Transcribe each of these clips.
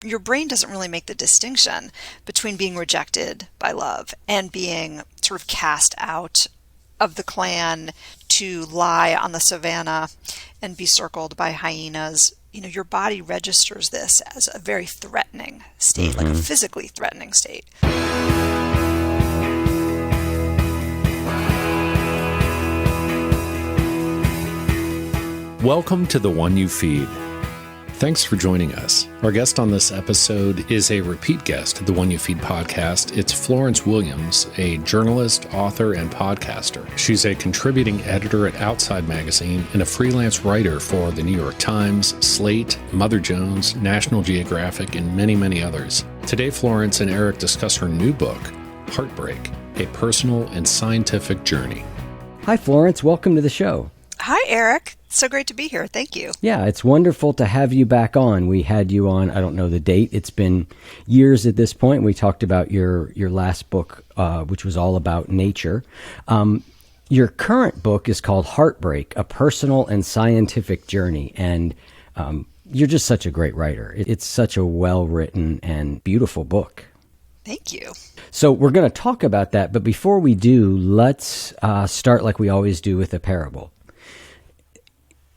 your brain doesn't really make the distinction between being rejected by love and being sort of cast out of the clan to lie on the savannah and be circled by hyenas. Your body registers this as a very threatening state, like a physically threatening state. Welcome to The One You Feed. Thanks for joining us. Our guest on this episode is a repeat guest at The One You Feed podcast. It's Florence Williams, a journalist, author, and podcaster. She's a contributing editor at Outside Magazine and a freelance writer for The New York Times, Slate, Mother Jones, National Geographic, and many, many others. Today, Florence and Eric discuss her new book, Heartbreak, A Personal and Scientific Journey. Hi, Florence. Welcome to the show. Hi, Eric. So great to be here. Thank you. Yeah, it's wonderful to have you back on. We had you on, I don't know the date. It's been years at this point. We talked about your last book, which was all about nature. Your current book is called Heartbreak, A Personal and Scientific Journey. And you're just such a great writer. It's such a well-written and beautiful book. Thank you. So we're going to talk about that. But before we do, let's start like we always do with a parable.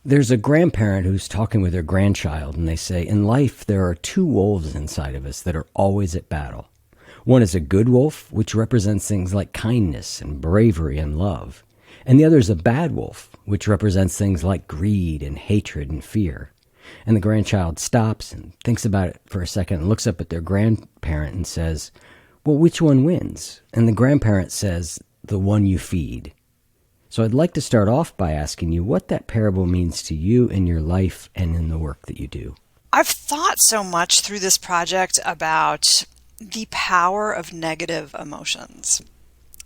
There's a grandparent who's talking with their grandchild, and they say, in life, there are two wolves inside of us that are always at battle. One is a good wolf, which represents things like kindness and bravery and love. And the other is a bad wolf, which represents things like greed and hatred and fear. And the grandchild stops and thinks about it for a second and looks up at their grandparent and says, well, which one wins? And the grandparent says, the one you feed. So I'd like to start off by asking you what that parable means to you in your life and in the work that you do. I've thought so much through this project about the power of negative emotions.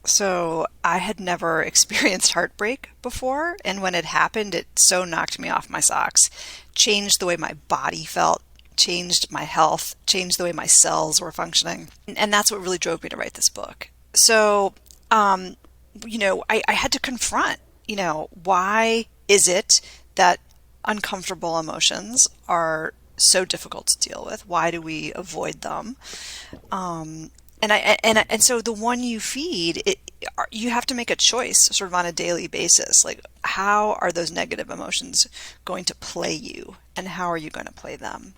So I had never experienced heartbreak before, and when it happened, it so knocked me off my socks, changed the way my body felt, changed my health, changed the way my cells were functioning. And that's what really drove me to write this book. So, I had to confront, why is it that uncomfortable emotions are so difficult to deal with? Why do we avoid them? And so the one you feed, you have to make a choice sort of on a daily basis. Like, how are those negative emotions going to play you, and how are you going to play them?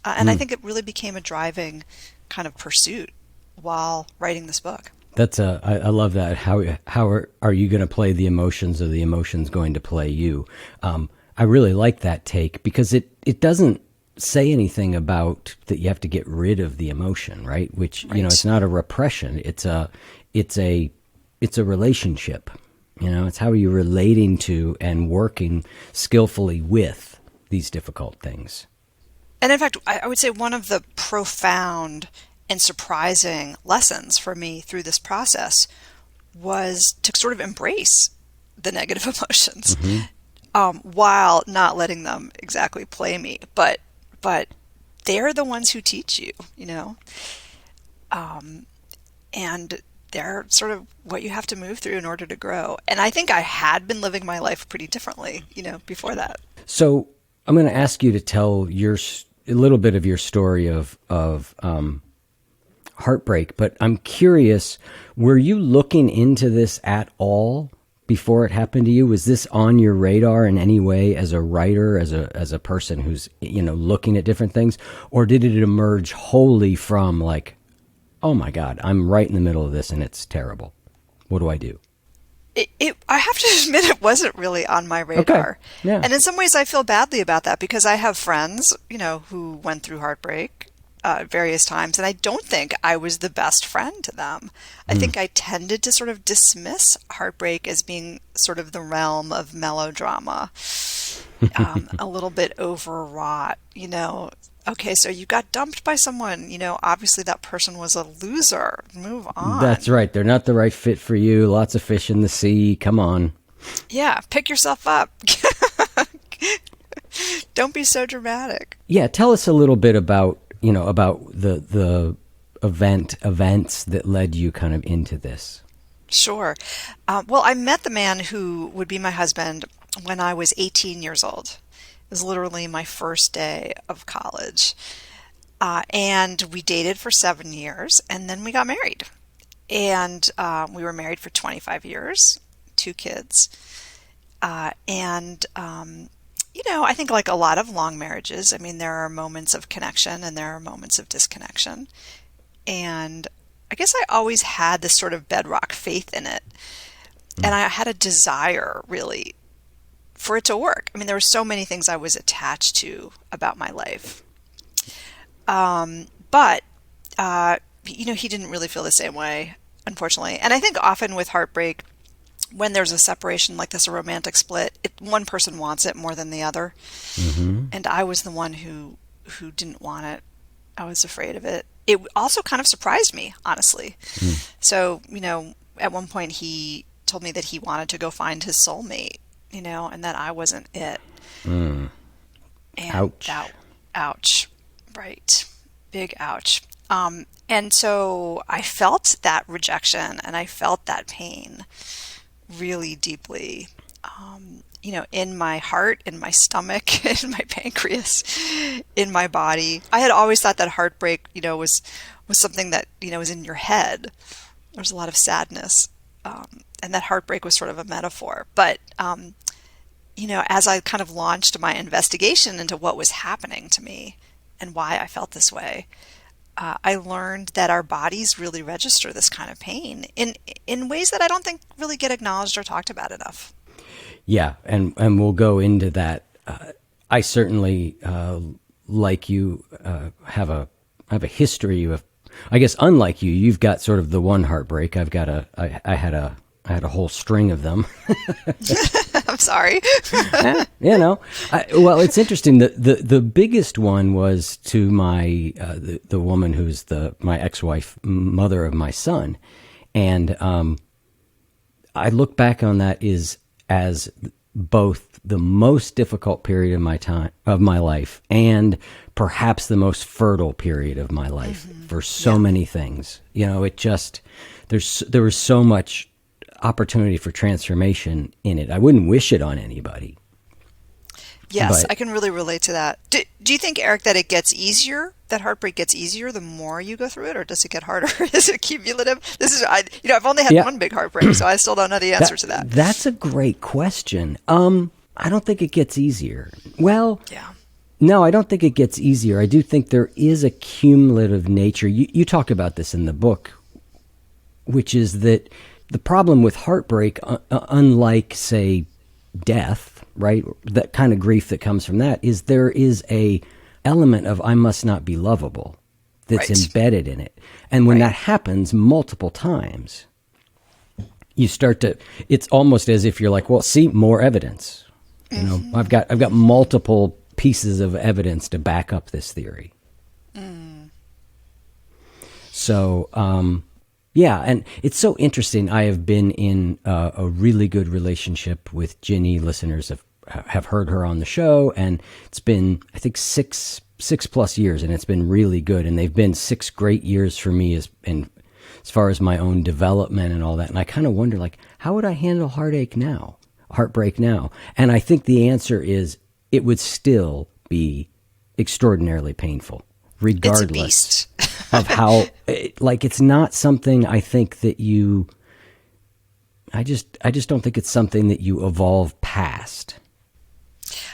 And I think it really became a driving kind of pursuit while writing this book. I love that. How are you going to play the emotions, or the emotions going to play you? I really like that take, because it doesn't say anything about that you have to get rid of the emotion, right? Which, Right. It's not a repression. It's a relationship. It's how are you relating to and working skillfully with these difficult things. And in fact, I would say one of the profound and surprising lessons for me through this process was to sort of embrace the negative emotions, while not letting them exactly play me. But they're the ones who teach you, and they're sort of what you have to move through in order to grow. And I think I had been living my life pretty differently, before that. So I'm going to ask you to tell a little bit of your story of heartbreak, but I'm curious, were you looking into this at all before it happened to you? Was this on your radar in any way as a writer, as a person who's, looking at different things? Or did it emerge wholly from like, oh my God, I'm right in the middle of this and it's terrible. What do I do? I have to admit, it wasn't really on my radar. Okay. Yeah. And in some ways I feel badly about that, because I have friends, who went through heartbreak various times, and I don't think I was the best friend to them. I think I tended to sort of dismiss heartbreak as being sort of the realm of melodrama, a little bit overwrought, Okay, so you got dumped by someone, obviously that person was a loser. Move on. That's right. They're not the right fit for you. Lots of fish in the sea. Come on. Yeah, pick yourself up. Don't be so dramatic. Yeah, tell us a little bit about the events that led you kind of into this. Sure. Well, I met the man who would be my husband when I was 18 years old. It was literally my first day of college. And we dated for 7 years, and then we got married. And we were married for 25 years, 2 kids. I think like a lot of long marriages, I mean, there are moments of connection and there are moments of disconnection. And I guess I always had this sort of bedrock faith in it. And I had a desire, really, for it to work. I mean, there were so many things I was attached to about my life. But he didn't really feel the same way, unfortunately. And I think often with heartbreak, when there's a separation like this, a romantic split, one person wants it more than the other. Mm-hmm. And I was the one who didn't want it. I was afraid of it. It also kind of surprised me, honestly. Mm. So, at one point he told me that he wanted to go find his soulmate, and that I wasn't it. Mm. And ouch. Ouch. Right. Big ouch. And so I felt that rejection and I felt that pain really deeply, in my heart, in my stomach, in my pancreas, in my body. I had always thought that heartbreak, was something that, was in your head. There's a lot of sadness, and that heartbreak was sort of a metaphor. But, as I kind of launched my investigation into what was happening to me and why I felt this way, I learned that our bodies really register this kind of pain in ways that I don't think really get acknowledged or talked about enough. Yeah, and we'll go into that. I certainly, like you, have a history of, I guess, unlike you, you've got sort of the one heartbreak. I had a whole string of them. I'm sorry. Well, it's interesting. The biggest one was to my the woman who's my ex-wife, mother of my son, and I look back on that as both the most difficult period of my life and perhaps the most fertile period of my life for so many things. There was so much opportunity for transformation in it. I wouldn't wish it on anybody. Yes, I can really relate to that. Do you think, Eric, that it gets easier, that heartbreak gets easier the more you go through it, or does it get harder? Is it cumulative? I've only had one big heartbreak, so I still don't know the answer to that. That's a great question. I don't think it gets easier. Well, yeah. No, I don't think it gets easier. I do think there is a cumulative nature. You talk about this in the book, which is that the problem with heartbreak, unlike, say, death, right? That kind of grief that comes from that is there is a element of I must not be lovable that's embedded in it. And when that happens multiple times, you start to, it's almost as if you're like, well, see, more evidence. I've got multiple pieces of evidence to back up this theory. Mm. So, yeah, and it's so interesting. I have been in a really good relationship with Ginny. Listeners have heard her on the show, and it's been, I think, six plus years, and it's been really good. And they've been 6 great years for me as far as my own development and all that. And I kind of wonder, like, how would I handle heartbreak now? And I think the answer is it would still be extraordinarily painful, regardless of how, it's not something I think that I just don't think it's something that you evolve past.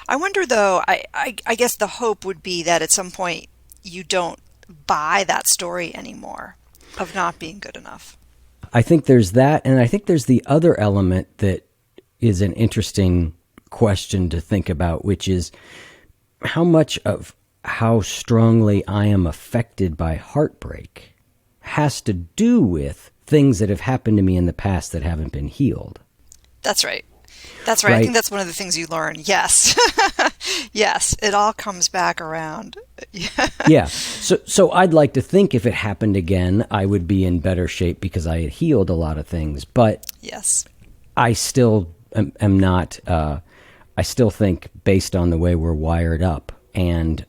I wonder, though, I guess the hope would be that at some point you don't buy that story anymore of not being good enough. I think there's that, and I think there's the other element that is an interesting question to think about, which is how much of how strongly I am affected by heartbreak has to do with things that have happened to me in the past that haven't been healed. That's right. That's right. I think that's one of the things you learn. Yes. Yes. It all comes back around. Yeah. So I'd like to think if it happened again, I would be in better shape because I had healed a lot of things. But yes, I still am not, I still think based on the way we're wired up and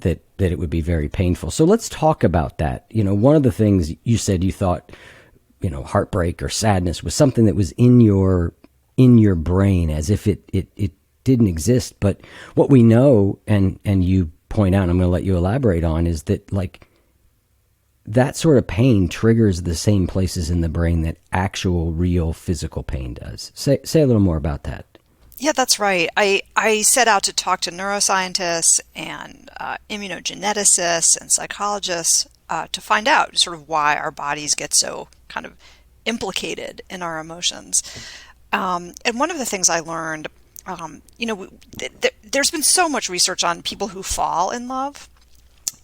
that it would be very painful. So let's talk about that. One of the things you said you thought, heartbreak or sadness was something that was in your brain as if it didn't exist. But what we know, and you point out, and I'm going to let you elaborate on, is that like that sort of pain triggers the same places in the brain that actual real physical pain does. Say a little more about that. Yeah, that's right. I set out to talk to neuroscientists and immunogeneticists and psychologists to find out sort of why our bodies get so kind of implicated in our emotions. And one of the things I learned, there's been so much research on people who fall in love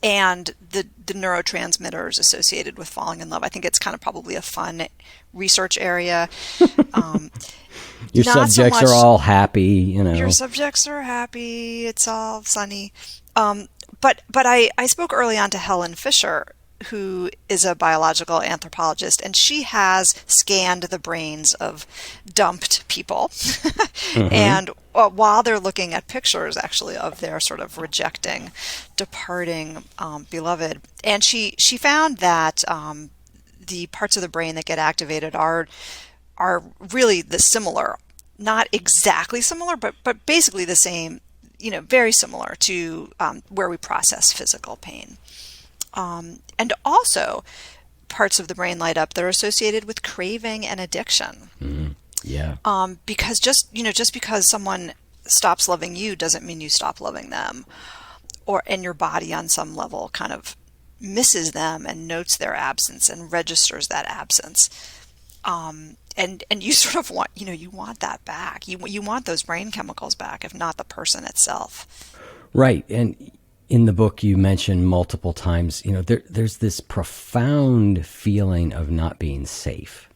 and the neurotransmitters associated with falling in love. I think it's kind of probably a fun research area. Your subjects are all happy, Your subjects are happy. It's all sunny. But I spoke early on to Helen Fisher, who is a biological anthropologist, and she has scanned the brains of dumped people. And while they're looking at pictures, actually, of their sort of rejecting, departing beloved, and she found that the parts of the brain that get activated are really similar, not exactly similar, but basically the same, very similar to where we process physical pain. And also parts of the brain light up that are associated with craving and addiction. Yeah. Because just because someone stops loving you doesn't mean you stop loving them, and your body on some level kind of misses them and notes their absence and registers that absence. And you sort of want, you want that back. You want those brain chemicals back, if not the person itself. Right. And in the book, you mentioned multiple times, there's this profound feeling of not being safe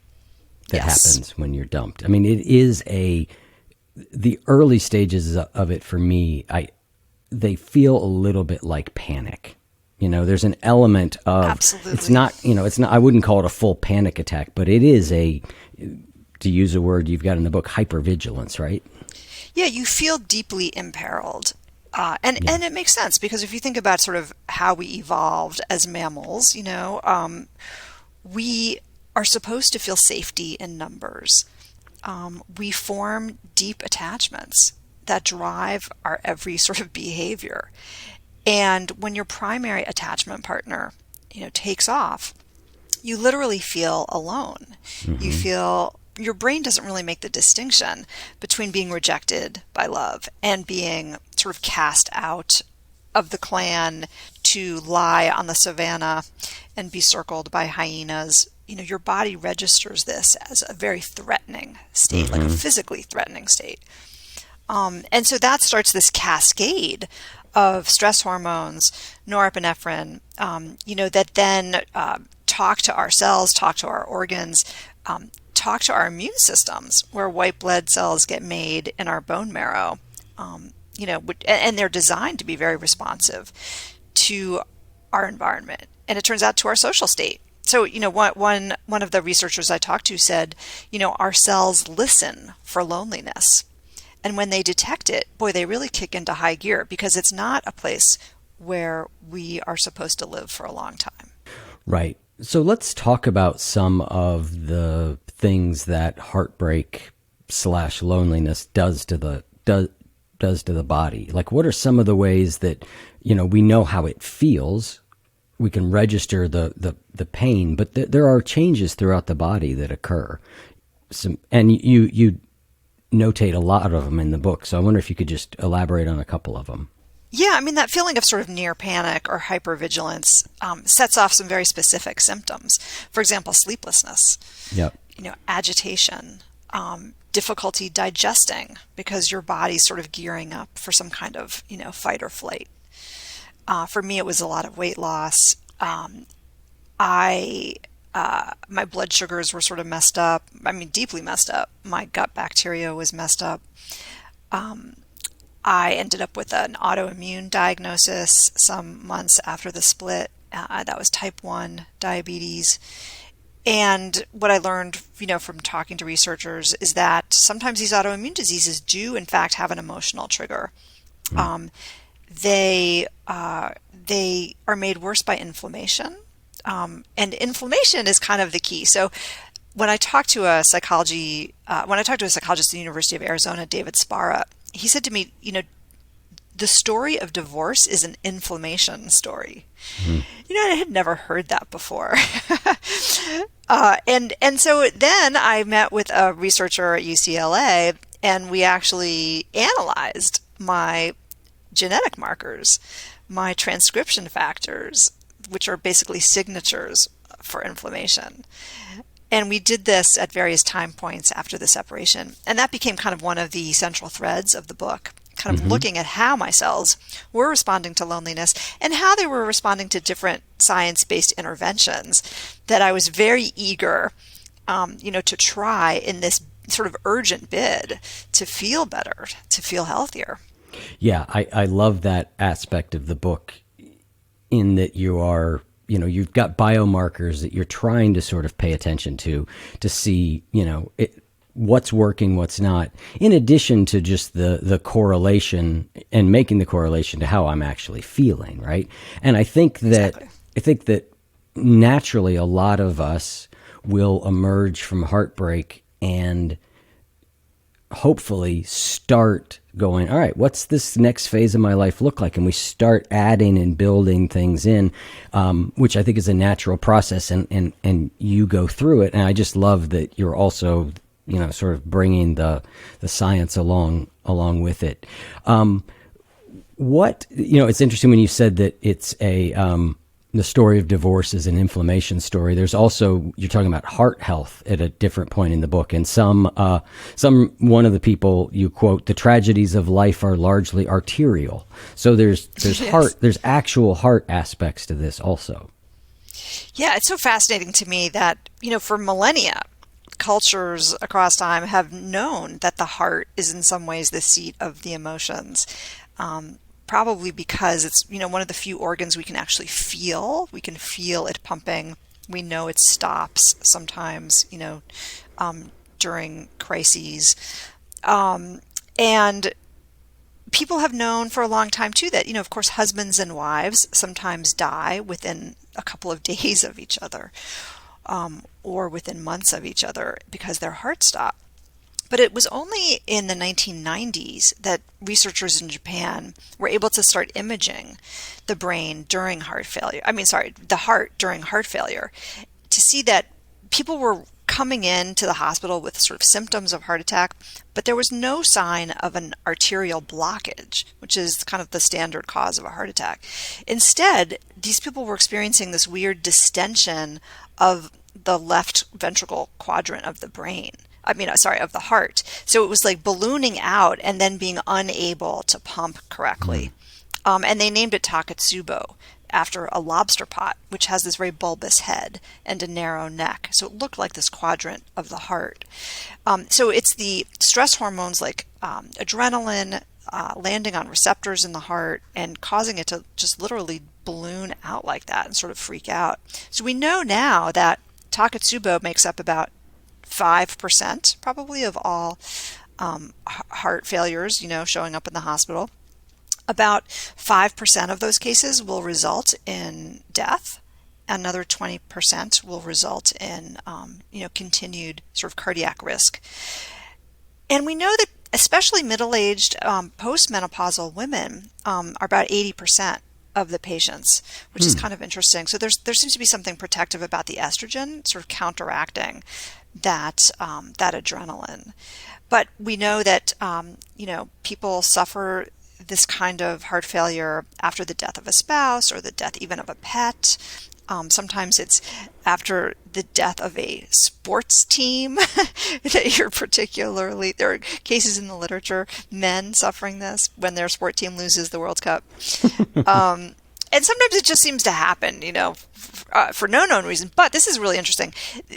that happens when you're dumped. I mean, it is the early stages of it for me, they feel a little bit like panic. There's an element of, absolutely. It's not, I wouldn't call it a full panic attack, but it is to use a word you've got in the book, hypervigilance, right? Yeah, you feel deeply imperiled. And it makes sense, because if you think about sort of how we evolved as mammals, we are supposed to feel safety in numbers. We form deep attachments that drive our every sort of behavior. And when your primary attachment partner, takes off, you literally feel alone. You feel your brain doesn't really make the distinction between being rejected by love and being sort of cast out of the clan to lie on the savannah and be circled by hyenas. Your body registers this as a very threatening state, like a physically threatening state. And so that starts this cascade of stress hormones, norepinephrine, that then talk to our cells, talk to our organs, talk to our immune systems, where white blood cells get made in our bone marrow, and they're designed to be very responsive to our environment. And it turns out to our social state. So, one of the researchers I talked to said, our cells listen for loneliness. And when they detect it, boy, they really kick into high gear, because it's not a place where we are supposed to live for a long time. Right. So let's talk about some of the things that heartbreak / loneliness does to the body. Like, what are some of the ways that, we know how it feels? We can register the pain, but there are changes throughout the body that occur. And you notate a lot of them in the book. So I wonder if you could just elaborate on a couple of them. Yeah, I mean, that feeling of sort of near panic or hypervigilance sets off some very specific symptoms. For example, sleeplessness, Yep. Agitation, difficulty digesting, because your body's sort of gearing up for some kind of, fight or flight. For me, it was a lot of weight loss. My blood sugars were sort of messed up. I mean, deeply messed up. My gut bacteria was messed up. I ended up with an autoimmune diagnosis some months after the split. That was type 1 diabetes. And what I learned, from talking to researchers is that sometimes these autoimmune diseases do, in fact, have an emotional trigger. They are made worse by inflammation. And inflammation is kind of the key. So when I talked to a psychologist at the University of Arizona, David Sparra, he said to me, the story of divorce is an inflammation story. Mm. I had never heard that before. And so then I met with a researcher at UCLA, and we actually analyzed my genetic markers, my transcription factors, which are basically signatures for inflammation. And we did this at various time points after the separation. And that became kind of one of the central threads of the book, kind of looking at how my cells were responding to loneliness and how they were responding to different science-based interventions that I was very eager, to try in this sort of urgent bid to feel better, to feel healthier. Yeah, I love that aspect of the book in that you've got biomarkers that you're trying to sort of pay attention to see, what's working, what's not, in addition to just the correlation and making the correlation to how I'm actually feeling, right? And I think that naturally a lot of us will emerge from heartbreak and hopefully start going, all right, what's this next phase of my life look like? And we start adding and building things in, which I think is a natural process, and you go through it. And I just love that you're also, sort of bringing the science along with it. It's interesting when you said that it's the story of divorce is an inflammation story. There's also, you're talking about heart health at a different point in the book. And one of the people you quote, the tragedies of life are largely arterial. So there's Yes. there's actual heart aspects to this also. Yeah, it's so fascinating to me that, for millennia, cultures across time have known that the heart is in some ways the seat of the emotions. Probably because it's, one of the few organs we can actually feel. We can feel it pumping. We know it stops sometimes, during crises. And people have known for a long time too that, of course, husbands and wives sometimes die within a couple of days of each other, or within months of each other because their hearts stop. But it was only in the 1990s that researchers in Japan were able to start imaging the brain during heart failure. The heart during heart failure, to see that people were coming in to the hospital with sort of symptoms of heart attack, but there was no sign of an arterial blockage, which is kind of the standard cause of a heart attack. Instead, these people were experiencing this weird distension of the left ventricle quadrant of the brain. Of the heart. So it was like ballooning out and then being unable to pump correctly. And they named it Takotsubo after a lobster pot, which has this very bulbous head and a narrow neck. So it looked like this quadrant of the heart. So it's the stress hormones like adrenaline landing on receptors in the heart and causing it to just literally balloon out like that and sort of freak out. So we know now that Takotsubo makes up about 5% probably of all heart failures, showing up in the hospital. About 5% of those cases will result in death. Another 20% will result in, continued sort of cardiac risk. And we know that especially middle-aged postmenopausal women are about 80% of the patients, which is kind of interesting. So there seems to be something protective about the estrogen, sort of counteracting that adrenaline. But we know that people suffer this kind of heart failure after the death of a spouse or the death even of a pet. Sometimes it's after the death of a sports team that you're particularly, there are cases in the literature, men suffering this when their sport team loses the World Cup. And sometimes it just seems to happen, for no known reason. But this is really interesting.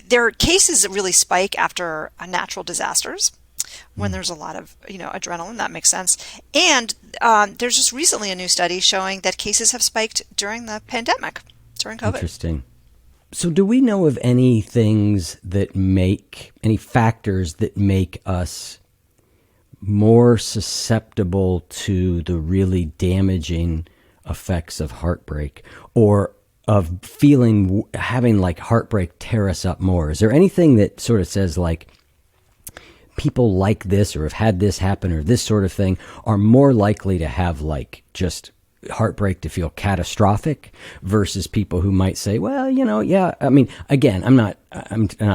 There are cases that really spike after natural disasters, when there's a lot of, adrenaline. That makes sense. And there's just recently a new study showing that cases have spiked during the pandemic, during COVID. Interesting. So do we know of any factors that make us more susceptible to the really damaging effects of heartbreak, or of having like heartbreak tear us up more? Is there anything that sort of says like people like this or have had this happen or this sort of thing are more likely to have like just heartbreak to feel catastrophic versus people who might say, well, yeah, I mean, again, I'm not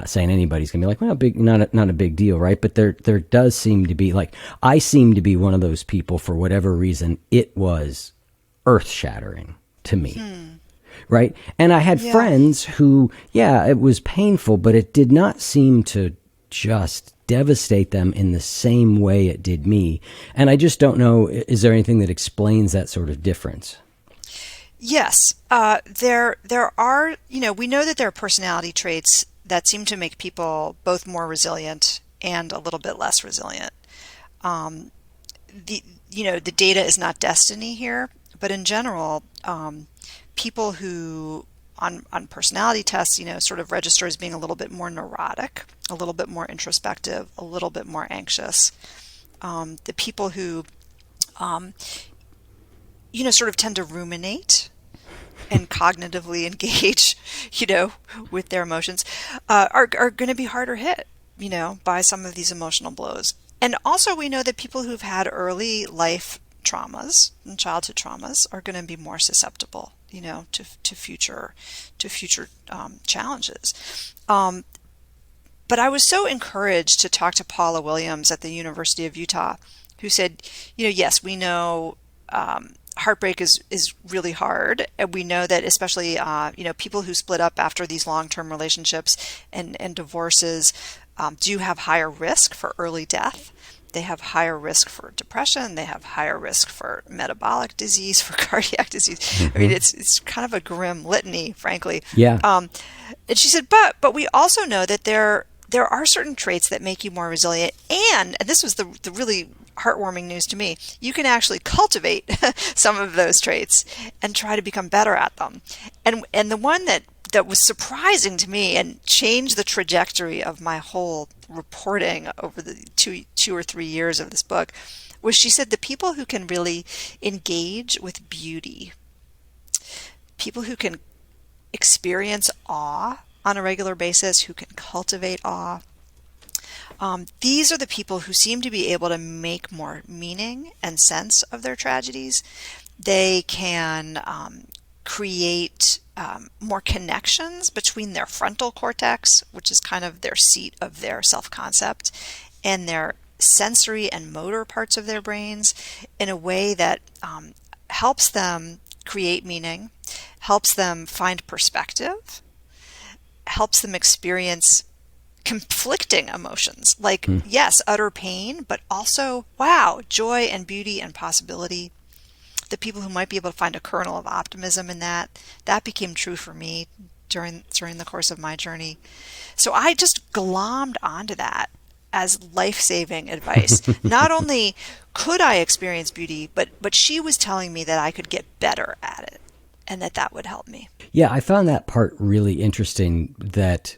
saying anybody's gonna be like, well, not a big deal, right? But there does seem to be like, I seem to be one of those people for whatever reason. It was earth shattering to me. Right. And I had friends who, it was painful, but it did not seem to just devastate them in the same way it did me. And I just don't know, is there anything that explains that sort of difference? Yes. There are, we know that there are personality traits that seem to make people both more resilient and a little bit less resilient. The data is not destiny here, but in general, people who on personality tests, sort of register as being a little bit more neurotic, a little bit more introspective, a little bit more anxious. The people who, sort of tend to ruminate and cognitively engage, with their emotions, are going to be harder hit, by some of these emotional blows. And also we know that people who've had early life traumas and childhood traumas are going to be more susceptible, to future challenges. But I was so encouraged to talk to Paula Williams at the University of Utah, who said, yes, we know heartbreak is really hard, and we know that especially people who split up after these long-term relationships and divorces do have higher risk for early death. They have higher risk for depression. They have higher risk for metabolic disease, for cardiac disease. Mm-hmm. I mean, it's kind of a grim litany, frankly. Yeah. And she said, but we also know that there are certain traits that make you more resilient. And this was the really heartwarming news to me. You can actually cultivate some of those traits and try to become better at them. And the one that was surprising to me and changed the trajectory of my whole reporting over the two or 3 years of this book was, she said, the people who can really engage with beauty, people who can experience awe on a regular basis, who can cultivate awe, these are the people who seem to be able to make more meaning and sense of their tragedies. They can create more connections between their frontal cortex, which is kind of their seat of their self-concept, and their sensory and motor parts of their brains in a way that helps them create meaning, helps them find perspective, helps them experience conflicting emotions like, yes, utter pain, but also, wow, joy and beauty and possibility. The people who might be able to find a kernel of optimism in that became true for me during the course of my journey. So I just glommed onto that as life-saving advice. Not only could I experience beauty, but she was telling me that I could get better at it and that would help me. Yeah, I found that part really interesting, that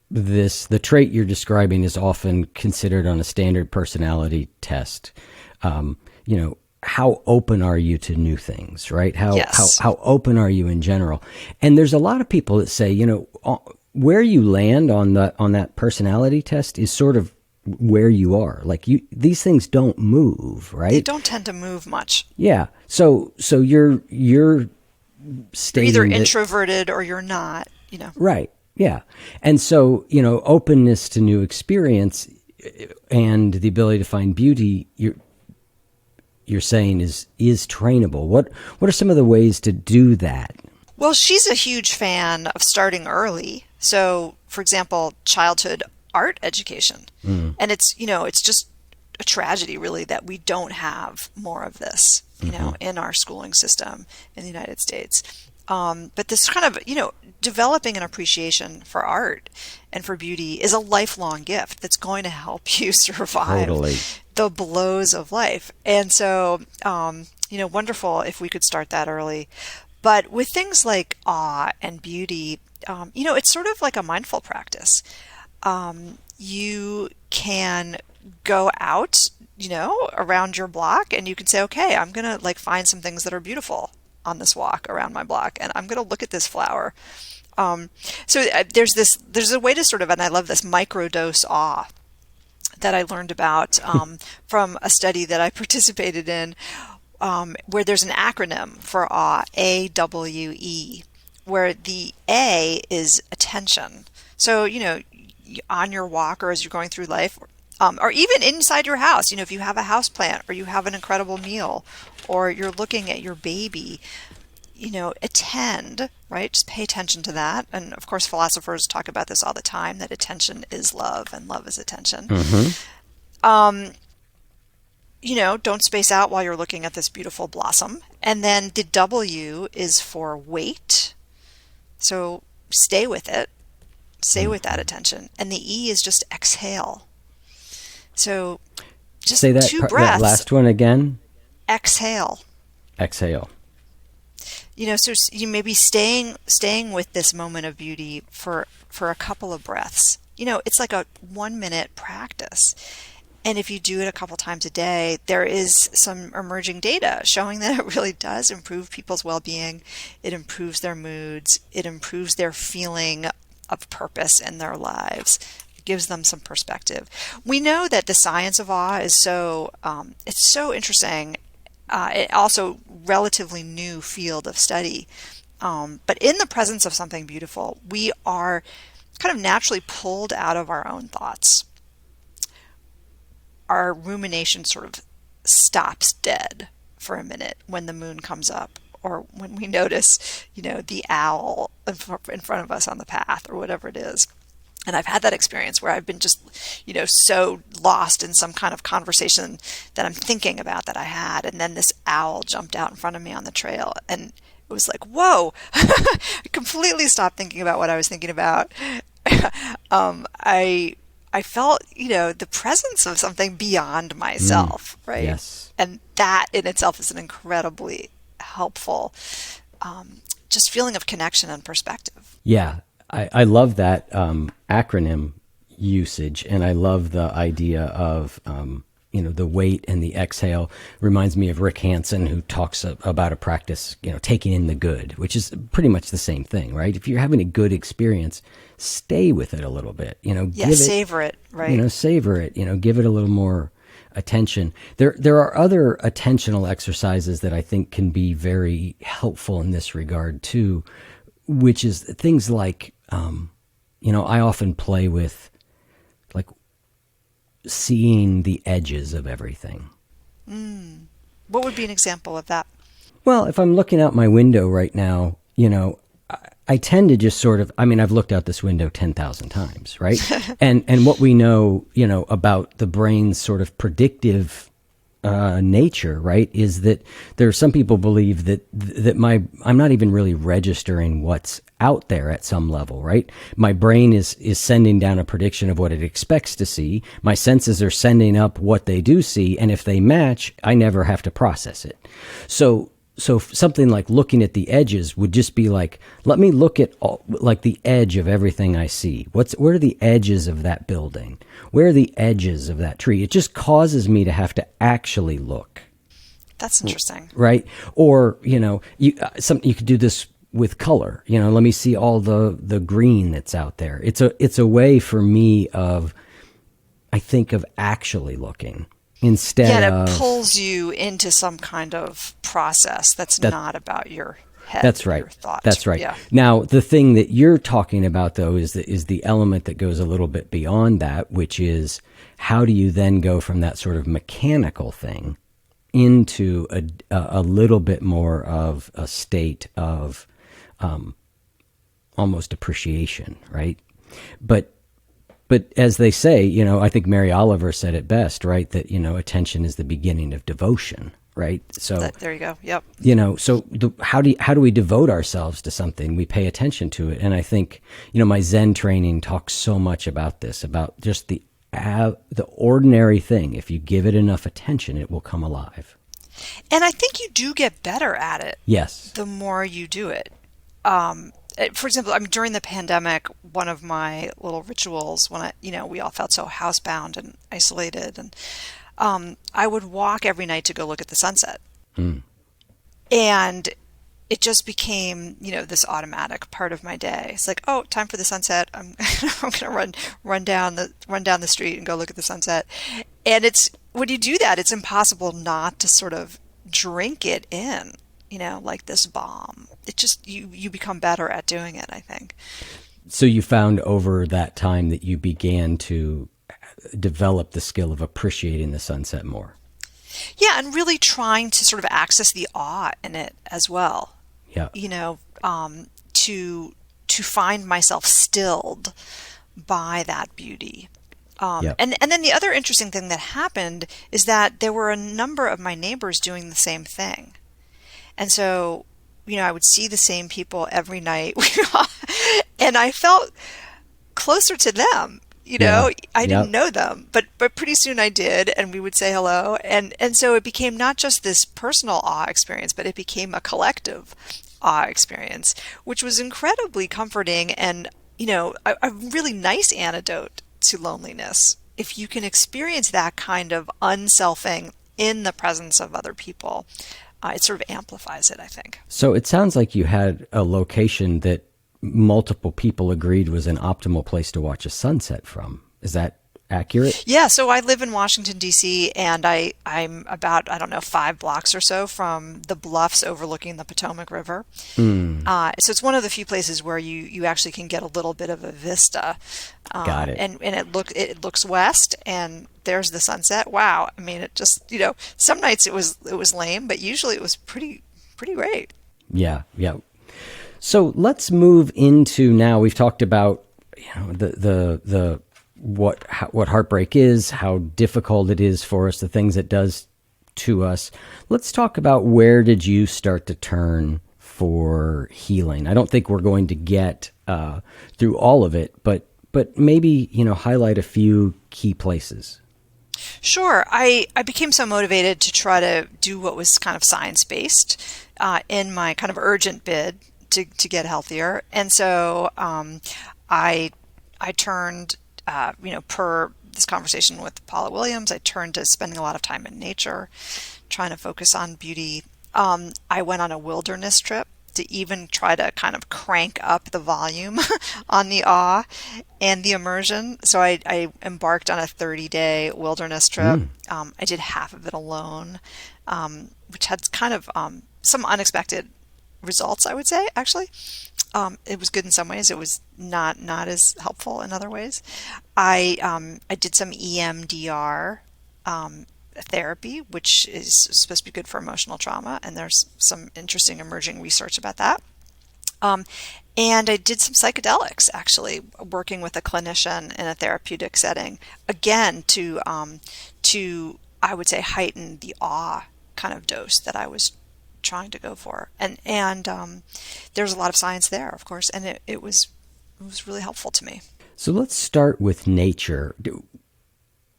the trait you're describing is often considered on a standard personality test. How open are you to new things, right? How open are you in general? And there's a lot of people that say, where you land on that personality test is sort of where you are. Like these things don't move, right? They don't tend to move much. Yeah. So you're stating you're either introverted or you're not, Right. Yeah. And so, openness to new experience and the ability to find beauty, you're saying is trainable. What are some of the ways to do that? Well, she's a huge fan of starting early. So, for example, childhood art education. And it's just a tragedy really that we don't have more of this, in our schooling system in the United States. But this kind of, developing an appreciation for art and for beauty is a lifelong gift that's going to help you survive the blows of life. And so, wonderful if we could start that early. But with things like awe and beauty, it's sort of like a mindful practice. You can go out, around your block, and you can say, okay, I'm going to find some things that are beautiful on this walk around my block, and I'm going to look at this flower. So there's a way to sort of, and I love this, microdose awe that I learned about from a study that I participated in, where there's an acronym for awe, AWE, where the A is attention. So, on your walk or as you're going through life, or even inside your house, if you have a house plant or you have an incredible meal or you're looking at your baby, attend, right? Just pay attention to that. And of course, philosophers talk about this all the time, that attention is love and love is attention. Don't space out while you're looking at this beautiful blossom. And then the W is for wait. So stay with it. Stay with that attention. And the E is just exhale. So just say that, two breaths. That last one again. Exhale. Exhale. So you may be staying with this moment of beauty for a couple of breaths. It's like a 1-minute practice. And if you do it a couple times a day, there is some emerging data showing that it really does improve people's well-being. It improves their moods. It improves their feeling of purpose in their lives. It gives them some perspective. We know that the science of awe is it's so interesting. It also relatively new field of study. But in the presence of something beautiful, we are kind of naturally pulled out of our own thoughts. Our rumination sort of stops dead for a minute when the moon comes up, or when we notice, the owl in front of us on the path, or whatever it is. And I've had that experience where I've been just, so lost in some kind of conversation that I'm thinking about that I had. And then this owl jumped out in front of me on the trail. And it was like, whoa, I completely stopped thinking about what I was thinking about. I felt, the presence of something beyond myself, right? Yes. And that in itself is an incredibly helpful, just feeling of connection and perspective. Yeah. I love that acronym usage, and I love the idea of the wait and the exhale. Reminds me of Rick Hansen, who talks about a practice, taking in the good, which is pretty much the same thing, right? If you're having a good experience, stay with it a little bit, Savor it, right? Savor it, give it a little more attention. There are other attentional exercises that I think can be very helpful in this regard too, which is things like, I often play with like seeing the edges of everything. What would be an example of that? Well, if I'm looking out my window right now, I tend to just sort of, I've looked out this window 10,000 times, right? and what we know, about the brain's sort of predictive nature, right, is that there are some people believe that I'm not even really registering what's out there at some level, right? My brain is sending down a prediction of what it expects to see. My senses are sending up what they do see, and if they match, I never have to process it. So something like looking at the edges would just be like, let me look at the edge of everything I see. Where are the edges of that building? Where are the edges of that tree? It just causes me to have to actually look. That's interesting. Right? Or, you could do this with color. Let me see all the green that's out there. It's a way for me of actually looking. Instead of, it pulls you into some kind of process that's not about your head. That's right. Your thought. That's right. Yeah. Now, the thing that you're talking about, though, is the element that goes a little bit beyond that, which is how do you then go from that sort of mechanical thing into a little bit more of a state of almost appreciation, right? But as they say, I think Mary Oliver said it best, right? That, attention is the beginning of devotion, right? So there you go. Yep. So how do we devote ourselves to something? We pay attention to it. And I think, my Zen training talks so much about this, about just the ordinary thing. If you give it enough attention, it will come alive. And I think you do get better at it. Yes. The more you do it. For example, during the pandemic, one of my little rituals when we all felt so housebound and isolated, and I would walk every night to go look at the sunset. And it just became, this automatic part of my day. It's like, oh, time for the sunset. I'm I'm gonna run down the street and go look at the sunset. And it's when you do that, it's impossible not to sort of drink it in, like this bomb. It just you become better at doing it, I think. So you found over that time that you began to develop the skill of appreciating the sunset more. Yeah, and really trying to sort of access the awe in it as well. Yeah. To find myself stilled by that beauty. Yeah. And then the other interesting thing that happened is that there were a number of my neighbors doing the same thing. And so, I would see the same people every night, and I felt closer to them. I didn't know them, but pretty soon I did, and we would say hello. And so it became not just this personal awe experience, but it became a collective awe experience, which was incredibly comforting and, a really nice antidote to loneliness. If you can experience that kind of unselfing in the presence of other people, it sort of amplifies it, I think. So it sounds like you had a location that multiple people agreed was an optimal place to watch a sunset from. Is that accurate? Yeah, so I live in Washington, D.C., and I'm about, 5 blocks or so from the bluffs overlooking the Potomac River. So it's one of the few places where you actually can get a little bit of a vista. Got it. And it looks west, and there's the sunset. Wow. I mean, it just, some nights it was lame, but usually it was pretty great. Yeah, yeah. So let's move into now. We've talked about the what heartbreak is, how difficult it is for us, the things it does to us. Let's talk about where did you start to turn for healing? I don't think we're going to get through all of it, but maybe highlight a few key places. Sure. I became so motivated to try to do what was kind of science-based in my kind of urgent bid to get healthier. And so I turned, per this conversation with Paula Williams, I turned to spending a lot of time in nature, trying to focus on beauty. I went on a wilderness trip to even try to kind of crank up the volume on the awe and the immersion. So I embarked on a 30-day wilderness trip. I did half of it alone, which had kind of some unexpected results, I would say, actually. It was good in some ways. It was not as helpful in other ways. I did some EMDR therapy, which is supposed to be good for emotional trauma, and there's some interesting emerging research about that. And I did some psychedelics, actually, working with a clinician in a therapeutic setting, again, to I would say heighten the awe kind of dose that I was trying to go for. And there's a lot of science there, of course, and it was really helpful to me. So let's start with nature.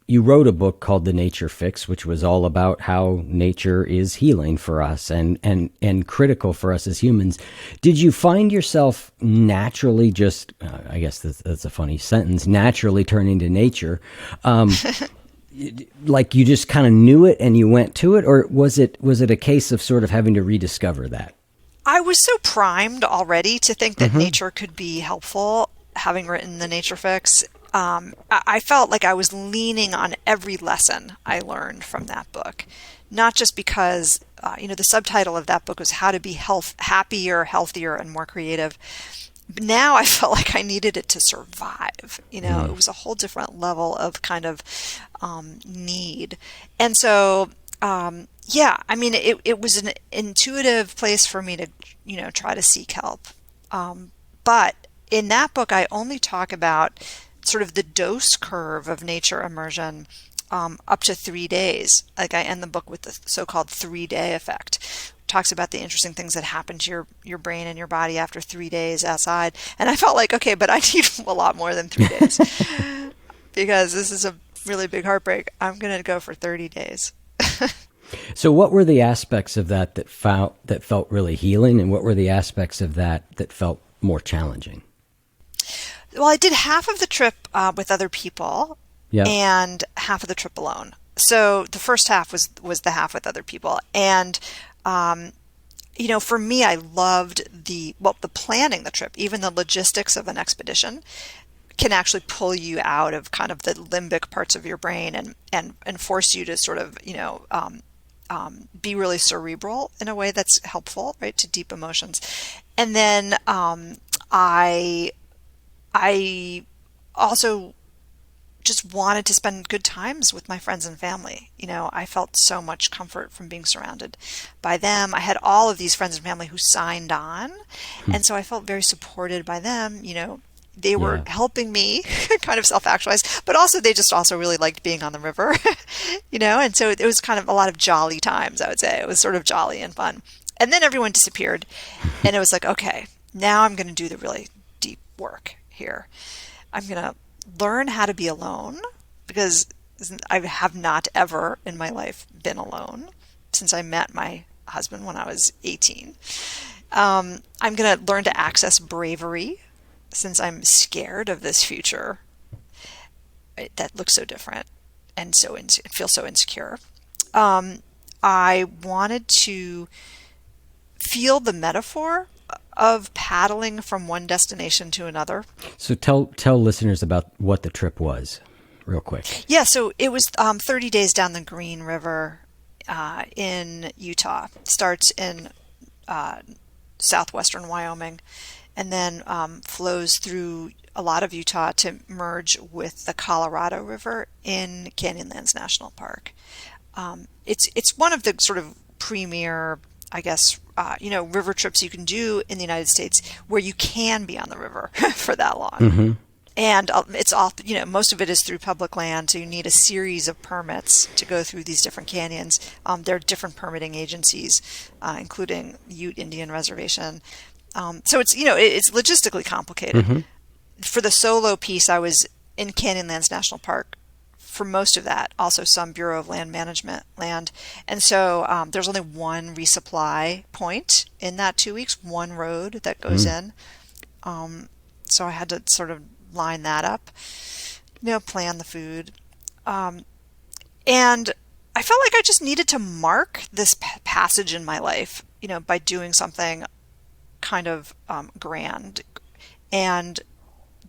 You wrote a book called The Nature Fix, which was all about how nature is healing for us and critical for us as humans. Did you find yourself naturally just, I guess that's a funny sentence, naturally turning to nature? Like you just kind of knew it and you went to it, or was it a case of sort of having to rediscover that? I was so primed already to think that nature could be helpful, having written The Nature Fix. I felt like I was leaning on every lesson I learned from that book, not just because, the subtitle of that book was How to Be Happier, Healthier, and More Creative. But now I felt like I needed it to survive. It was a whole different level of kind of need. And so, it was an intuitive place for me to, try to seek help. But in that book, I only talk about sort of the dose curve of nature immersion up to 3 days. Like I end the book with the so-called 3-day effect. It talks about the interesting things that happen to your brain and your body after 3 days outside. And I felt like, okay, but I need a lot more than 3 days because this is a really big heartbreak. I'm going to go for 30 days. So what were the aspects of that felt really healing, and what were the aspects of that felt more challenging? Well, I did half of the trip with other people and half of the trip alone. So the first half was the half with other people. And For me, I loved the planning the trip, even the logistics of an expedition can actually pull you out of kind of the limbic parts of your brain and force you to sort of, be really cerebral in a way that's helpful, right, to deep emotions. And then I also just wanted to spend good times with my friends and family. I felt so much comfort from being surrounded by them. I had all of these friends and family who signed on, and so I felt very supported by them. They were Yeah. helping me kind of self-actualize, but also they just also really liked being on the river, and so it was kind of a lot of jolly times, I would say. It was sort of jolly and fun. And then everyone disappeared, and it was like, okay, now I'm going to do the really deep work here. I'm going to learn how to be alone because I have not ever in my life been alone since I met my husband when I was 18. I'm going to learn to access bravery since I'm scared of this future that looks so different and it feels so insecure. I wanted to feel the metaphor of paddling from one destination to another. So tell listeners about what the trip was, real quick. Yeah, so it was 30 days down the Green River in Utah. Starts in southwestern Wyoming, and then flows through a lot of Utah to merge with the Colorado River in Canyonlands National Park. It's one of the sort of premier, I guess, river trips you can do in the United States where you can be on the river for that long. Mm-hmm. And it's all, most of it is through public land, so you need a series of permits to go through these different canyons. There are different permitting agencies, including Ute Indian Reservation. So it's logistically complicated. Mm-hmm. For the solo piece, I was in Canyonlands National Park for most of that, also some Bureau of Land Management land. And so there's only one resupply point in that 2 weeks, one road that goes in. So I had to sort of line that up, plan the food. And I felt like I just needed to mark this passage in my life, by doing something kind of grand and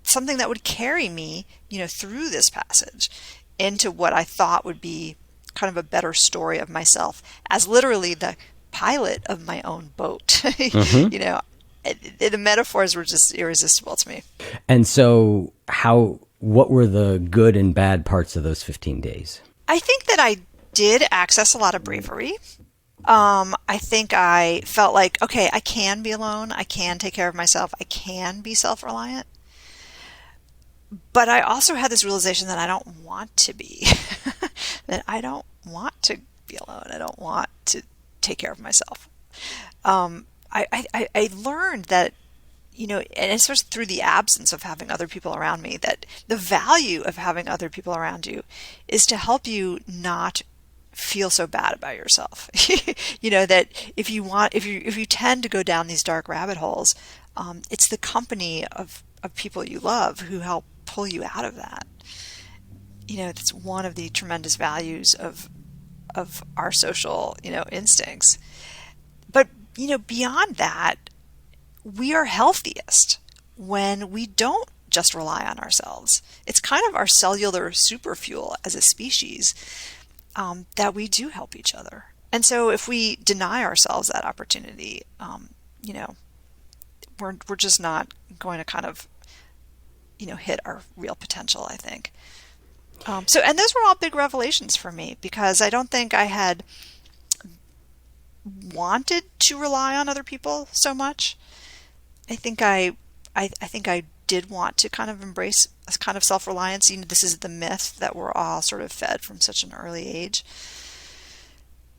something that would carry me, through this passage into what I thought would be kind of a better story of myself as literally the pilot of my own boat. Mm-hmm. The metaphors were just irresistible to me. And so what were the good and bad parts of those 15 days? I think that I did access a lot of bravery. I think I felt like, okay, I can be alone. I can take care of myself. I can be self-reliant. But I also had this realization that I don't want to be, that I don't want to be alone. I don't want to take care of myself. I learned that, and especially through the absence of having other people around me, that the value of having other people around you is to help you not feel so bad about yourself. That if you tend to go down these dark rabbit holes, it's the company of people you love who help pull you out of that. It's one of the tremendous values of our social, instincts. But, beyond that, we are healthiest when we don't just rely on ourselves. It's kind of our cellular superfuel as a species, that we do help each other. And so if we deny ourselves that opportunity, we're just not going to kind of, hit our real potential, I think. And those were all big revelations for me because I don't think I had wanted to rely on other people so much. I think I did want to kind of embrace a kind of self-reliance. This is the myth that we're all sort of fed from such an early age.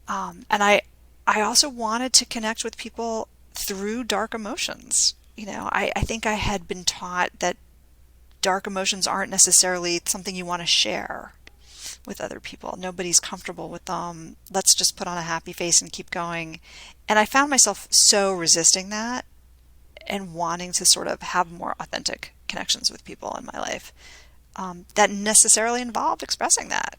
And I also wanted to connect with people through dark emotions. I think I had been taught that dark emotions aren't necessarily something you want to share with other people. Nobody's comfortable with them. Let's just put on a happy face and keep going. And I found myself so resisting that and wanting to sort of have more authentic connections with people in my life that necessarily involved expressing that.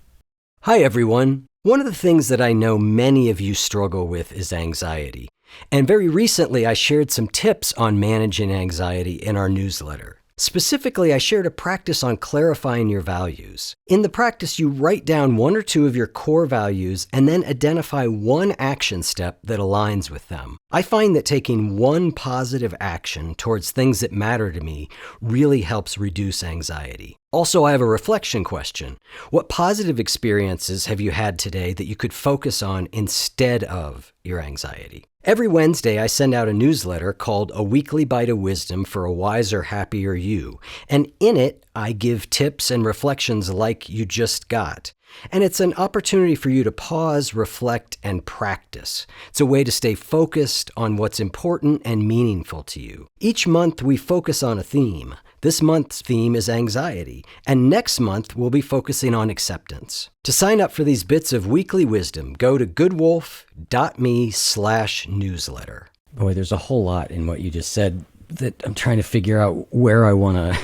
Hi, everyone. One of the things that I know many of you struggle with is anxiety. And very recently, I shared some tips on managing anxiety in our newsletter. Specifically, I shared a practice on clarifying your values. In the practice, you write down one or two of your core values and then identify one action step that aligns with them. I find that taking one positive action towards things that matter to me really helps reduce anxiety. Also, I have a reflection question. What positive experiences have you had today that you could focus on instead of your anxiety? Every Wednesday, I send out a newsletter called A Weekly Bite of Wisdom for a Wiser, Happier You. And in it, I give tips and reflections like you just got. And it's an opportunity for you to pause, reflect, and practice. It's a way to stay focused on what's important and meaningful to you. Each month, we focus on a theme. This month's theme is anxiety, and next month we'll be focusing on acceptance. To sign up for these bits of weekly wisdom, go to goodwolf.me/newsletter. Boy, there's a whole lot in what you just said that I'm trying to figure out where I want to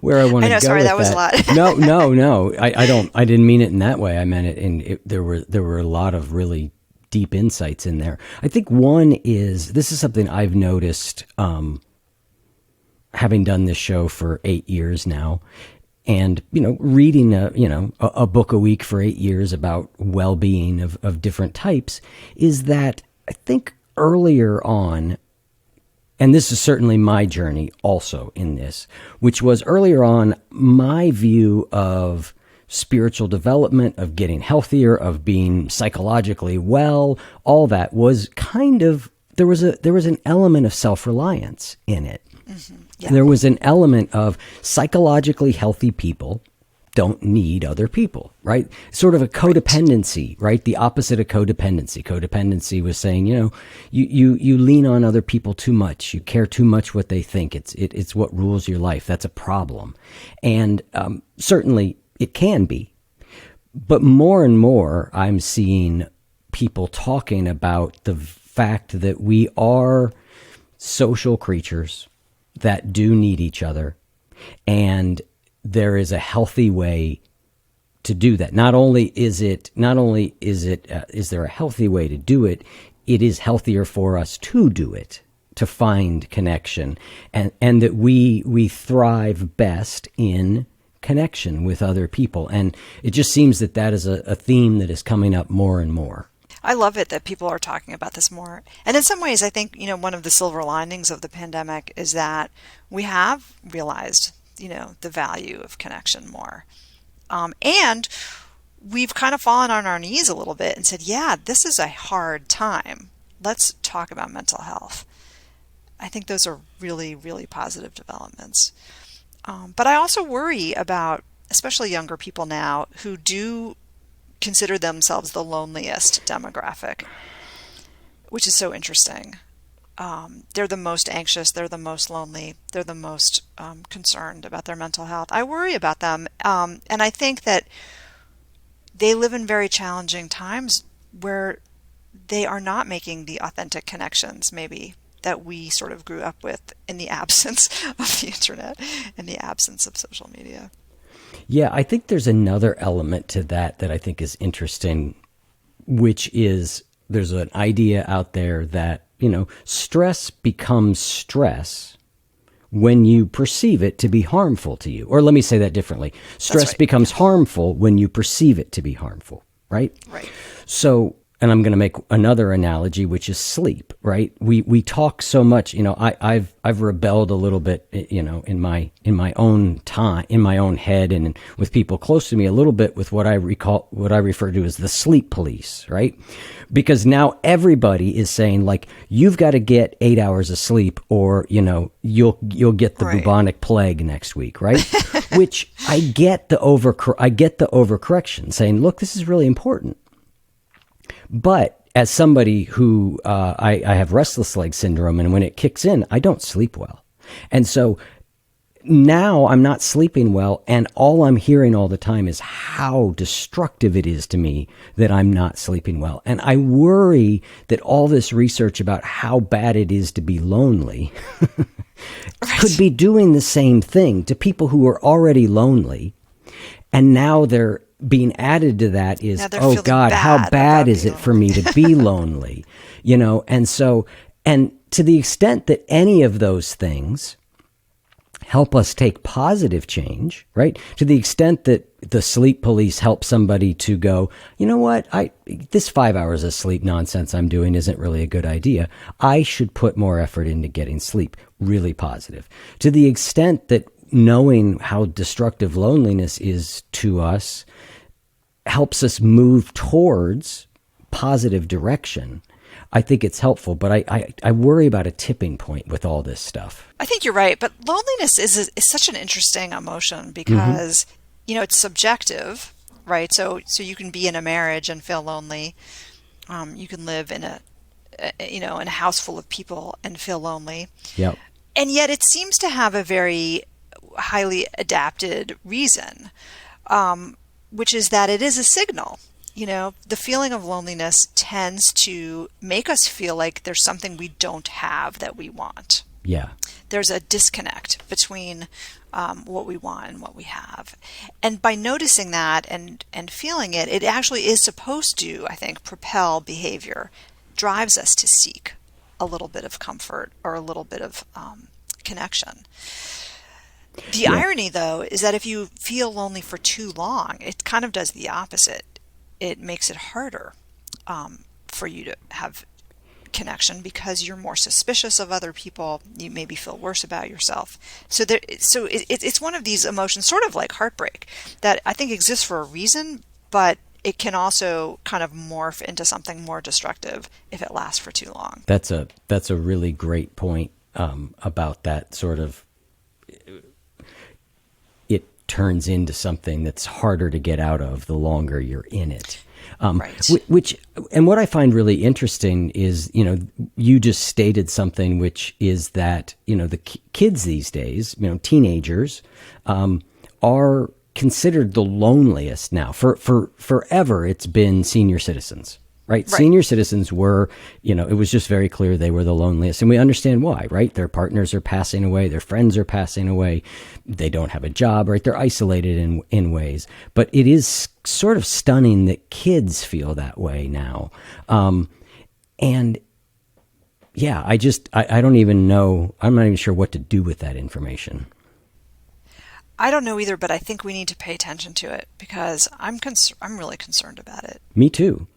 go. I know, sorry, with that was a lot. No. I didn't mean it in that way. I meant it in there were a lot of really deep insights in there. I think one is, this is something I've noticed, having done this show for 8 years now, and reading a book a week for 8 years about well-being of different types, is that I think earlier on, and this is certainly my journey also in this, which was earlier on, my view of spiritual development, of getting healthier, of being psychologically well, all that was kind of, there was an element of self-reliance in it. Mm-hmm. Yeah. There was an element of psychologically healthy people don't need other people, right? Sort of a codependency, right? The opposite of codependency. Codependency was saying, you lean on other people too much. You care too much what they think. It's what rules your life. That's a problem. And certainly it can be. But more and more, I'm seeing people talking about the fact that we are social creatures that do need each other, and there is a healthy way to do that. Not only is there a healthy way to do it, it is healthier for us to do it, to find connection, and that we thrive best in connection with other people. And it just seems that is a theme that is coming up more and more. I love it that people are talking about this more. And in some ways, I think, one of the silver linings of the pandemic is that we have realized, the value of connection more. And we've kind of fallen on our knees a little bit and said, yeah, this is a hard time. Let's talk about mental health. I think those are really, really positive developments. But I also worry about, especially younger people now, who do consider themselves the loneliest demographic, which is so interesting. They're the most anxious, they're the most lonely, they're the most concerned about their mental health. I worry about them, and I think that they live in very challenging times where they are not making the authentic connections, maybe, that we sort of grew up with in the absence of the internet, in the absence of social media. Yeah, I think there's another element to that I think is interesting, which is there's an idea out there that, stress becomes stress when you perceive it to be harmful to you. Or let me say that differently. Stress becomes harmful when you perceive it to be harmful, right? Right. So, and I'm going to make another analogy, which is sleep, right? We talk so much, I've rebelled a little bit, in my own time, in my own head, and with people close to me a little bit with what I refer to as the sleep police, right? Because now everybody is saying, like, you've got to get 8 hours of sleep, or you'll get the bubonic plague next week, right? Which I get the overcorrection, saying, look, this is really important. But as somebody who I have restless leg syndrome, and when it kicks in, I don't sleep well. And so now I'm not sleeping well, and all I'm hearing all the time is how destructive it is to me that I'm not sleeping well. And I worry that all this research about how bad it is to be lonely could be doing the same thing to people who are already lonely, and now they're being added to that is, Now they're oh feeling God, how bad bad about is being it for me to be lonely? And so, and to the extent that any of those things help us take positive change, right? To the extent that the sleep police help somebody to go, you know what, this 5 hours of sleep nonsense I'm doing isn't really a good idea. I should put more effort into getting sleep. Really positive. To the extent that knowing how destructive loneliness is to us helps us move towards positive direction, I think it's helpful. But I worry about a tipping point with all this stuff. I think you're right, but loneliness is such an interesting emotion because, it's subjective, right? So you can be in a marriage and feel lonely. You can live in in a house full of people and feel lonely. Yep. And yet it seems to have a very highly adapted reason, which is that it is a signal. The feeling of loneliness tends to make us feel like there's something we don't have that we want. Yeah. There's a disconnect between what we want and what we have. And by noticing that and feeling it, it actually is supposed to, I think, propel behavior, drives us to seek a little bit of comfort or a little bit of connection. The irony, though, is that if you feel lonely for too long, it kind of does the opposite. It makes it harder for you to have connection because you're more suspicious of other people. You maybe feel worse about yourself. So it's one of these emotions, sort of like heartbreak, that I think exists for a reason, but it can also kind of morph into something more destructive if it lasts for too long. That's a really great point about that sort of. It turns into something that's harder to get out of the longer you're in it. Right. And what I find really interesting is, you just stated something, which is that, the kids these days, teenagers, are considered the loneliest now. For forever, it's been senior citizens. Right. Senior citizens were, it was just very clear they were the loneliest. And we understand why, right? Their partners are passing away. Their friends are passing away. They don't have a job, right? They're isolated in ways. But it is sort of stunning that kids feel that way now. And yeah, I don't even know. I'm not even sure what to do with that information. I don't know either, but I think we need to pay attention to it because I'm really concerned about it. Me too.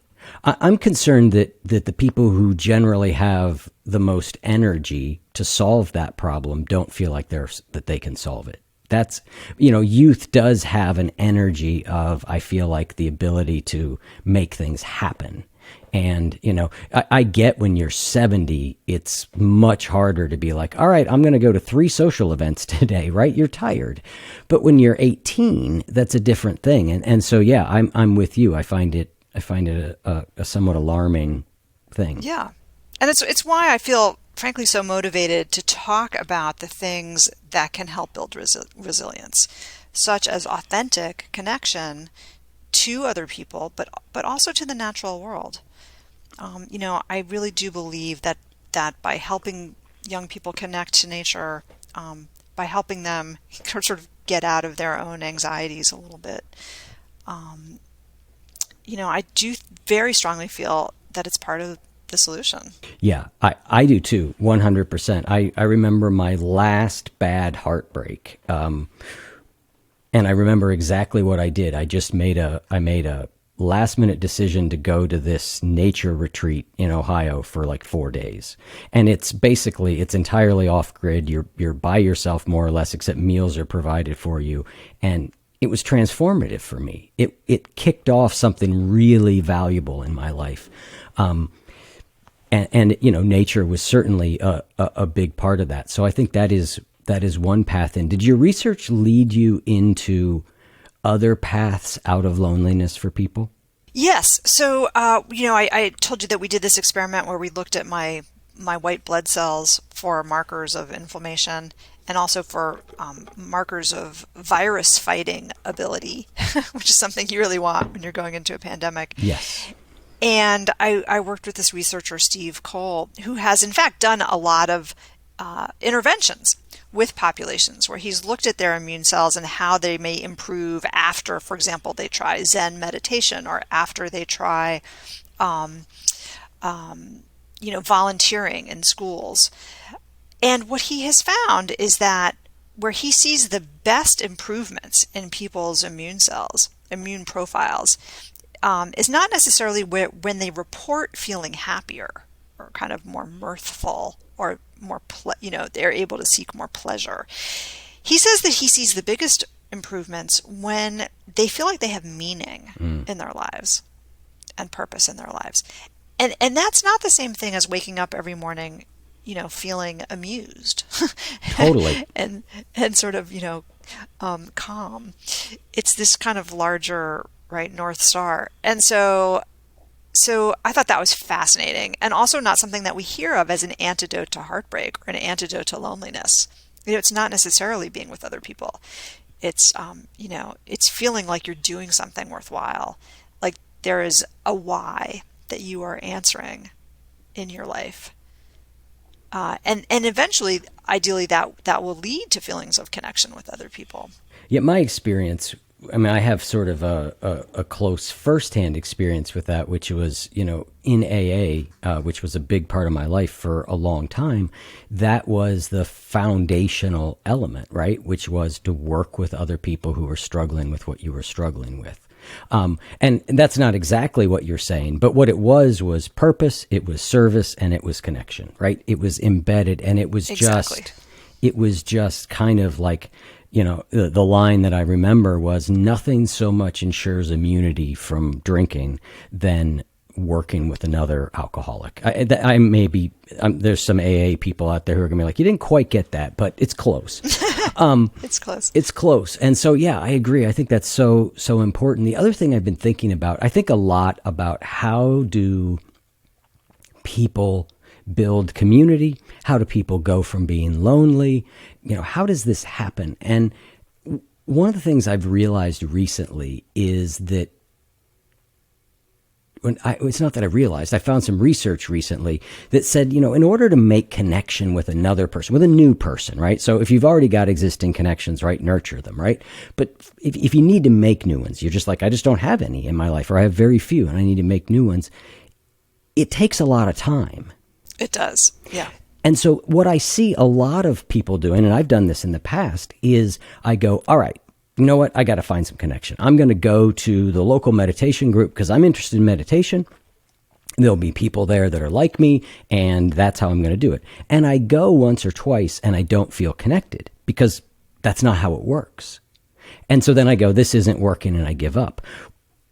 I'm concerned that the people who generally have the most energy to solve that problem don't feel like that they can solve it. That's, youth does have an energy of, I feel like, the ability to make things happen. And, I get when you're 70, it's much harder to be like, all right, I'm going to go to 3 social events today, right? You're tired. But when you're 18, that's a different thing. And so, yeah, I'm with you. I find it a somewhat alarming thing. Yeah. And it's why I feel, frankly, so motivated to talk about the things that can help build resilience, such as authentic connection to other people, but also to the natural world. I really do believe that by helping young people connect to nature, by helping them sort of get out of their own anxieties a little bit, I do very strongly feel that it's part of the solution. Yeah, I do too, 100%. I remember my last bad heartbreak, and I remember exactly what I did. I made a last minute decision to go to this nature retreat in Ohio for like 4 days, and it's entirely off grid. You're by yourself more or less, except meals are provided for you, and it was transformative for me. It kicked off something really valuable in my life. And nature was certainly a big part of that. So I think that is one path in. Did your research lead you into other paths out of loneliness for people? Yes. So, I told you that we did this experiment where we looked at my white blood cells for markers of inflammation and also for markers of virus fighting ability, which is something you really want when you're going into a pandemic. Yes. And I worked with this researcher, Steve Cole, who has in fact done a lot of interventions with populations where he's looked at their immune cells and how they may improve after, for example, they try Zen meditation or after they try, volunteering in schools. And what he has found is that where he sees the best improvements in people's immune cells, immune profiles, is not necessarily when they report feeling happier or kind of more mirthful or more, they're able to seek more pleasure. He says that he sees the biggest improvements when they feel like they have meaning in their lives and purpose in their lives. And that's not the same thing as waking up every morning, feeling amused. Totally. and sort of, calm. It's this kind of larger, right, North Star. And so I thought that was fascinating, and also not something that we hear of as an antidote to heartbreak or an antidote to loneliness. It's not necessarily being with other people. It's, it's feeling like you're doing something worthwhile. Like there is a why that you are answering in your life. And eventually, ideally, that will lead to feelings of connection with other people. Yeah, my experience, I mean, I have sort of a close firsthand experience with that, which was, in AA, which was a big part of my life for a long time. That was the foundational element, right? Which was to work with other people who were struggling with what you were struggling with. And that's not exactly what you're saying, but what it was purpose, it was service, and it was connection, right? It was embedded, and it was just kind of like, the line that I remember was nothing so much ensures immunity from drinking than working with another alcoholic. There's some AA people out there who are going to be like, you didn't quite get that, but it's close. It's close. It's close. And so, yeah, I agree. I think that's so important. The other thing I've been thinking about, I think a lot about how do people build community? How do people go from being lonely? How does this happen? And one of the things I've realized recently is that it's not that I realized, I found some research recently that said, in order to make connection with another person, with a new person, right? So if you've already got existing connections, right, nurture them, right? But if you need to make new ones, you're just like, I just don't have any in my life, or I have very few and I need to make new ones. It takes a lot of time. It does. Yeah. And so what I see a lot of people doing, and I've done this in the past, is I go, all right, you know what? I got to find some connection. I'm going to go to the local meditation group because I'm interested in meditation. There'll be people there that are like me, and that's how I'm going to do it. And I go once or twice, and I don't feel connected because that's not how it works. And so then I go, this isn't working, and I give up.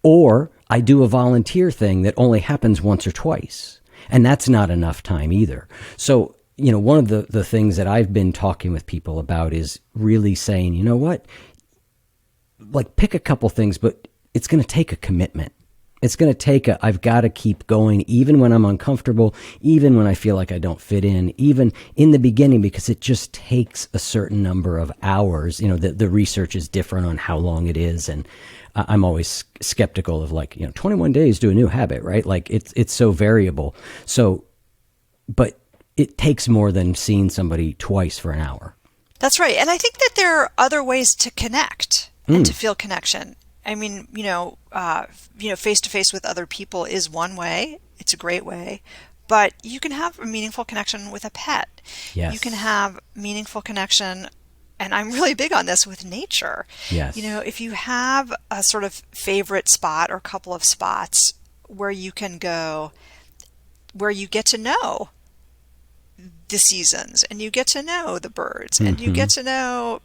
Or I do a volunteer thing that only happens once or twice, and that's not enough time either. So, one of the things that I've been talking with people about is really saying, you know what? Like, pick a couple things, but it's going to take a commitment. It's going to take I've got to keep going, even when I'm uncomfortable, even when I feel like I don't fit in, even in the beginning, because it just takes a certain number of hours. The research is different on how long it is. And I'm always skeptical of 21 days to a new habit, right? Like it's so variable. So, but it takes more than seeing somebody twice for an hour. That's right. And I think that there are other ways to connect and to feel connection. I mean, face to face with other people is one way. It's a great way. But you can have a meaningful connection with a pet. Yes. You can have meaningful connection, and I'm really big on this, with nature. Yes. If you have a sort of favorite spot or a couple of spots where you can go, where you get to know the seasons and you get to know the birds and you get to know,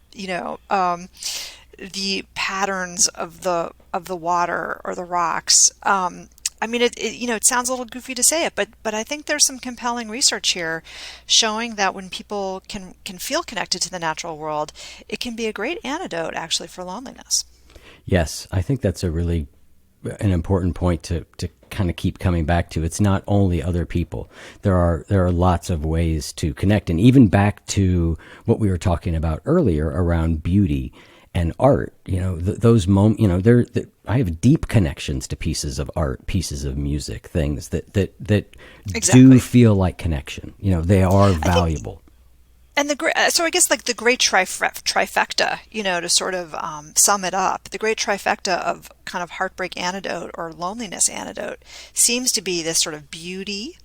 the patterns of the water or the rocks. It sounds a little goofy to say it, but I think there's some compelling research here showing that when people can feel connected to the natural world, it can be a great antidote actually for loneliness. Yes, I think that's an important point to kind of keep coming back to. It's not only other people. There are lots of ways to connect, and even back to what we were talking about earlier around beauty and art. Those moments. I have deep connections to pieces of art, pieces of music, things that Exactly. do feel like connection. They are valuable. And so I guess like the great trifecta, to sort of sum it up, the great trifecta of kind of heartbreak antidote or loneliness antidote seems to be this sort of beauty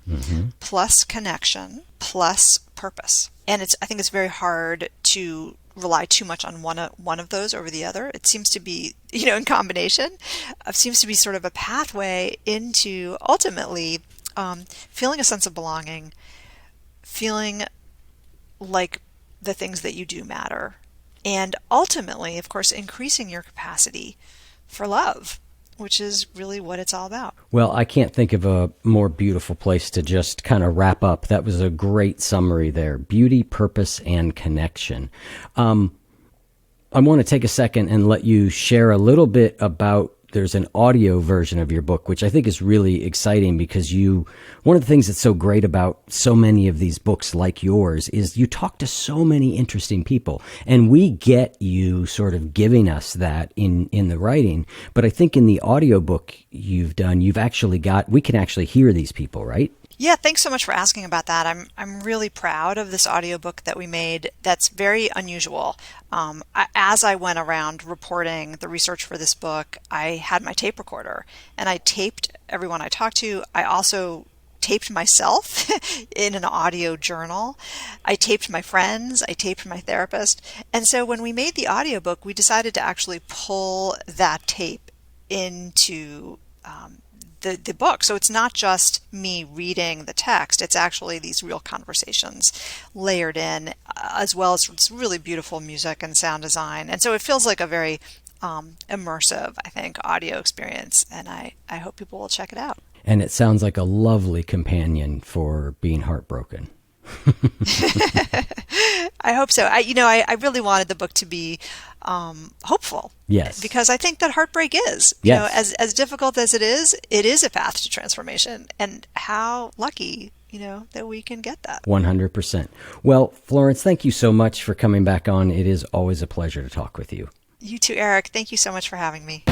plus connection plus purpose. And I think it's very hard to rely too much on one of those over the other. It seems to be, in combination, seems to be sort of a pathway into ultimately feeling a sense of belonging, feeling like the things that you do matter, and ultimately, of course, increasing your capacity for love, which is really what it's all about. Well, I can't think of a more beautiful place to just kind of wrap up. That was a great summary there. Beauty, purpose, and connection. I want to take a second and let you share a little bit about, there's an audio version of your book, which I think is really exciting because one of the things that's so great about so many of these books like yours is you talk to so many interesting people, and we get you sort of giving us that in the writing. But I think in the audiobook you've done, we can actually hear these people, right? Yeah, thanks so much for asking about that. I'm really proud of this audiobook that we made. That's very unusual. As I went around reporting the research for this book, I had my tape recorder and I taped everyone I talked to. I also taped myself in an audio journal. I taped my friends. I taped my therapist. And so when we made the audiobook, we decided to actually pull that tape into the book. So it's not just me reading the text, it's actually these real conversations layered in, as well as it's really beautiful music and sound design. And so it feels like a very immersive, I think, audio experience. And I hope people will check it out. And it sounds like a lovely companion for being heartbroken. I hope so. I really wanted the book to be hopeful. Yes. Because I think that heartbreak is, yes. As difficult as it is a path to transformation. And how lucky, that we can get that. 100%. Well, Florence, thank you so much for coming back on. It is always a pleasure to talk with you. You too, Eric. Thank you so much for having me.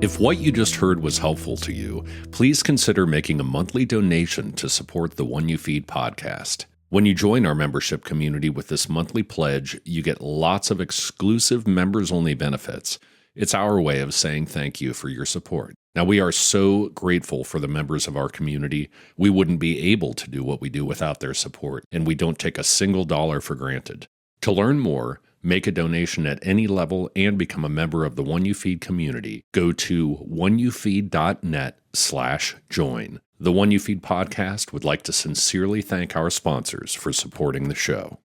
If what you just heard was helpful to you, please consider making a monthly donation to support the One You Feed podcast. When you join our membership community with this monthly pledge, you get lots of exclusive members-only benefits. It's our way of saying thank you for your support. Now, we are so grateful for the members of our community. We wouldn't be able to do what we do without their support, and we don't take a single dollar for granted. To learn more, make a donation at any level, and become a member of the One You Feed community, go to oneyoufeed.net/join. The One You Feed podcast would like to sincerely thank our sponsors for supporting the show.